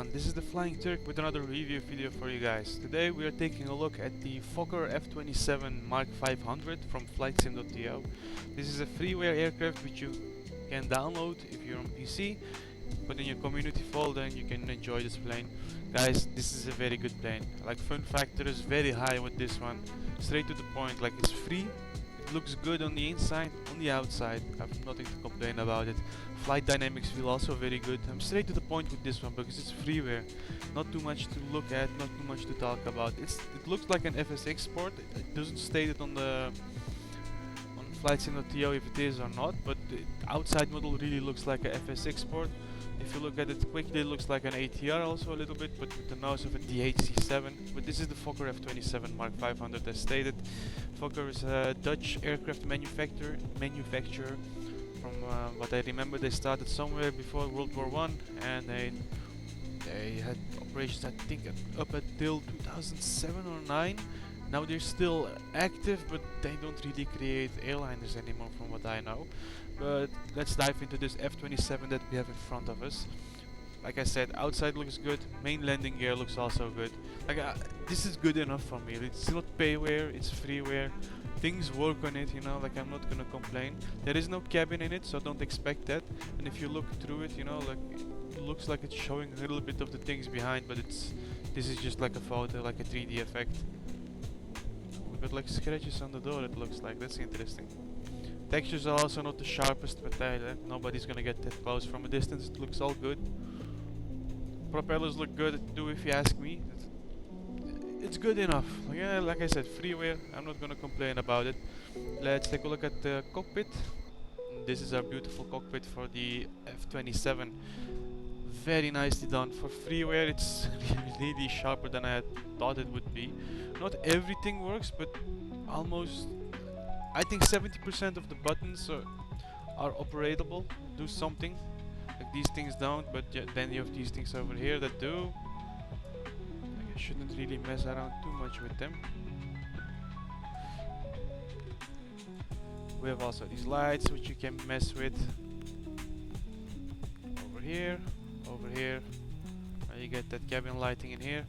everyone, this is the Flying Turk with another review video for you guys. Today we are taking a look at the Fokker F27 Mark 500 from flightsim.to. This is a freeware aircraft which you can download if you're on PC, put in your community folder and you can enjoy this plane. Guys, this is a very good plane. Like, fun factor is very high with this one. Straight to the point, like it's free. It looks good on the inside, on the outside. I have nothing to complain about it. Flight dynamics feel also very good. I'm straight to the point with this one because it's freeware. Not too much to look at, not too much to talk about. It looks like an FSX sport. It doesn't state it on the flightsim.to if it is or not, but the outside model really looks like a FSX sport. If you look at it quickly, it looks like an ATR also a little bit, but with the nose of a DHC7. But this is the Fokker F27 Mark 500 as stated. Fokker is a Dutch aircraft manufacturer. From what I remember, they started somewhere before World War I, and they had operations, I think, up until 2007 or 9. Now they're still active, but they don't really create airliners anymore from what I know. But let's dive into this F27 that we have in front of us. Like I said, outside looks good, main landing gear looks also good. Like, this is good enough for me. It's not payware, it's freeware. Things work on it, you know, like I'm not gonna complain. There is no cabin in it, so don't expect that. And if you look through it, you know, like it looks like it's showing a little bit of the things behind, but this is just like a photo, like a 3D effect. We've got like scratches on the door, it looks like. That's interesting. Textures are also not the sharpest, but nobody's gonna get that close. From a distance it looks all good. Propellers look good too, if you ask me. It's good enough. Yeah, like I said, freeware. I'm not gonna complain about it. Let's take a look at the cockpit. This is our beautiful cockpit for the F27. Very nicely done. For freeware, it's really sharper than I had thought it would be. Not everything works, but almost. I think 70% of the buttons are operatable, do something. Like these things don't, but then you have these things over here that do. Like, I shouldn't really mess around too much with them. We have also these lights which you can mess with. Over here. You get that cabin lighting in here.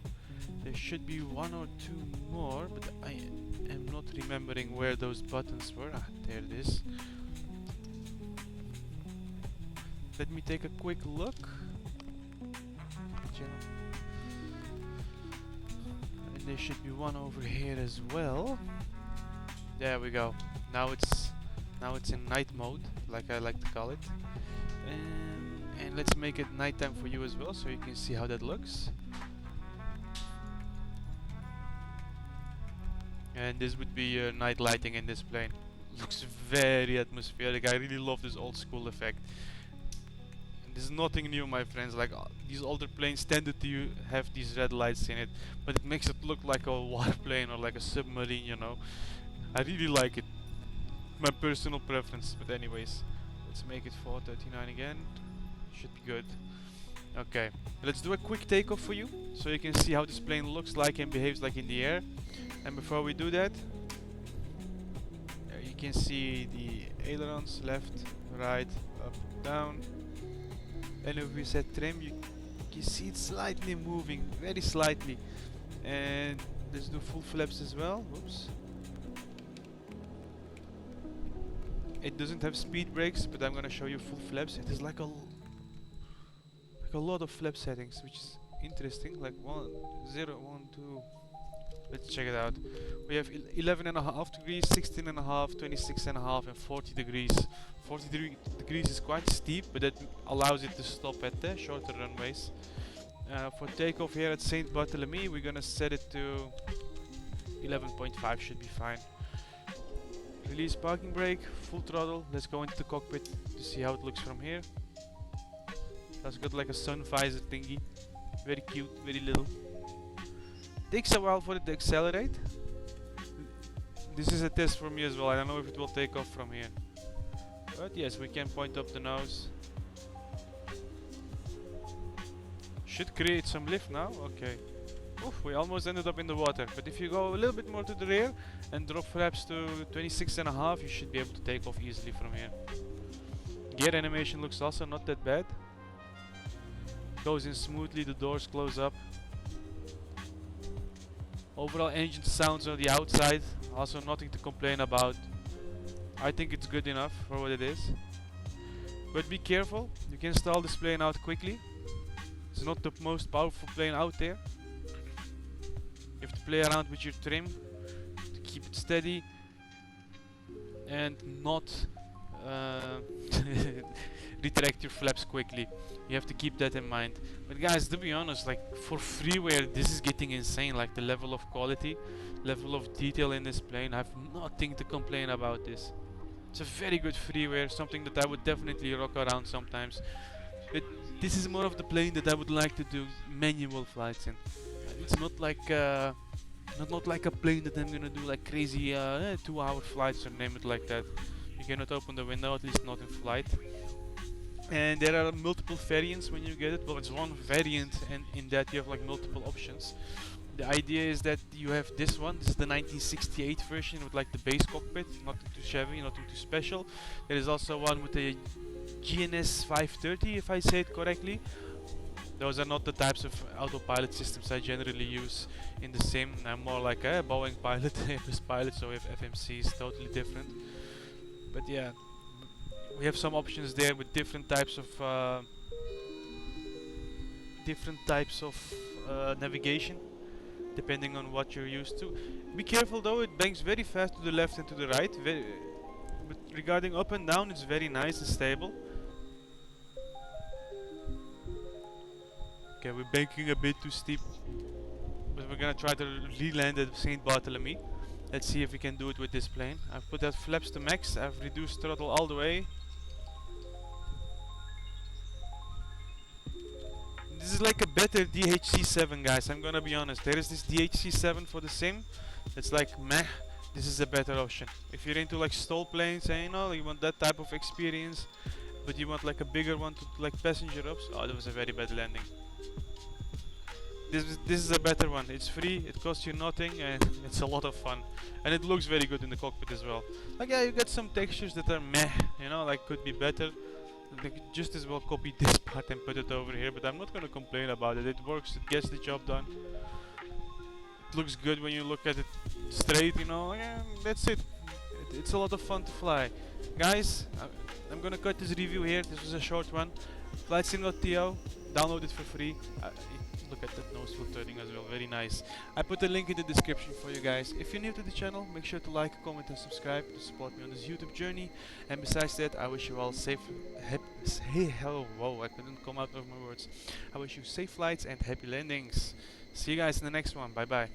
There should be one or two more, but I am not remembering where those buttons were. Ah, there it is. Let me take a quick look. And there should be one over here as well. There we go. Now it's in night mode, like I like to call it. And let's make it nighttime for you as well, so you can see how that looks. And this would be night lighting in this plane. Looks very atmospheric. I really love this old school effect. And this is nothing new, my friends. Like, these older planes tended to have these red lights in it, but it makes it look like a warplane or like a submarine, you know. I really like it. My personal preference. But anyways, let's make it 439 again. Should be good. Okay, let's do a quick takeoff for you, so you can see how this plane looks like and behaves like in the air. And before we do that, you can see the ailerons, left, right, up, down. And if we set trim, you can see it slightly moving, very slightly. And let's do full flaps as well. Whoops. It doesn't have speed brakes, but I'm gonna show you full flaps. It is like a lot of flap settings, which is interesting. Like 1, 0, 1, 2. Let's check it out. We have 11.5 degrees, 16.5, 26.5, and 40 degrees. 40 degrees is quite steep, but that allows it to stop at the shorter runways. For takeoff here at Saint Barthélemy, we're gonna set it to 11.5, should be fine. Release parking brake, full throttle. Let's go into the cockpit to see how it looks from here. That's got like a sun visor thingy. Very cute, very little. Takes a while for it to accelerate. This is a test for me as well. I don't know if it will take off from here. But yes, we can point up the nose. Should create some lift now. Okay. Oof, we almost ended up in the water. But if you go a little bit more to the rear and drop flaps to 26.5, you should be able to take off easily from here. Gear animation looks also not that bad. Goes in smoothly, the doors close up. Overall engine sounds on the outside, also nothing to complain about. I think it's good enough for what it is. But be careful, you can stall this plane out quickly. It's not the most powerful plane out there. You have to play around with your trim to keep it steady and not retract your flaps quickly. You have to keep that in mind. But guys, to be honest, like for freeware, this is getting insane. Like the level of quality, level of detail in this plane, I have nothing to complain about this. It's a very good freeware, something that I would definitely rock around sometimes. But this is more of the plane that I would like to do manual flights in. It's not like not like a plane that I'm gonna do like crazy 2-hour flights or name it like that. You cannot open the window, at least not in flight. And there are multiple variants when you get it. Well, it's one variant, and in that you have like multiple options. The idea is that you have this one. This is the 1968 version with like the base cockpit, nothing too shabby, nothing too special. There is also one with the GNS 530, if I say it correctly. Those are not the types of autopilot systems I generally use in the sim. I'm more like a Boeing pilot, Airbus pilot, so if FMC is totally different. But yeah, we have some options there with different types of navigation, depending on what you're used to. Be careful though, it banks very fast to the left and to the right. But regarding up and down, it's very nice and stable. Okay, we're banking a bit too steep, but we're gonna try to re-land at St. Bartholomew. Let's see if we can do it with this plane. I've put that flaps to max, I've reduced throttle all the way. This is like a better DHC7, guys, I'm gonna be honest. There is this DHC7 for the sim, it's like meh. This is a better option. If you're into like stall planes and you know, you want that type of experience, but you want like a bigger one to like passenger ups. Oh, that was a very bad landing. This is a better one. It's free, it costs you nothing, and it's a lot of fun. And it looks very good in the cockpit as well. Like yeah, you get some textures that are meh, you know, like could be better. They could just as well copy this part and put it over here, but I'm not gonna complain about it. It works, it gets the job done. It looks good when you look at it straight, you know, yeah, that's it. It's a lot of fun to fly. Guys, I'm gonna cut this review here. This was a short one. Flightsim.to, download it for free. Look at that nose wheel turning as well, very nice. I put a link in the description for you guys. If you're new to the channel, make sure to like, comment and subscribe to support me on this YouTube journey. And besides that, I wish you all safe, whoa, I couldn't come out of my words. I wish you safe flights and happy landings. See you guys in the next one, bye bye.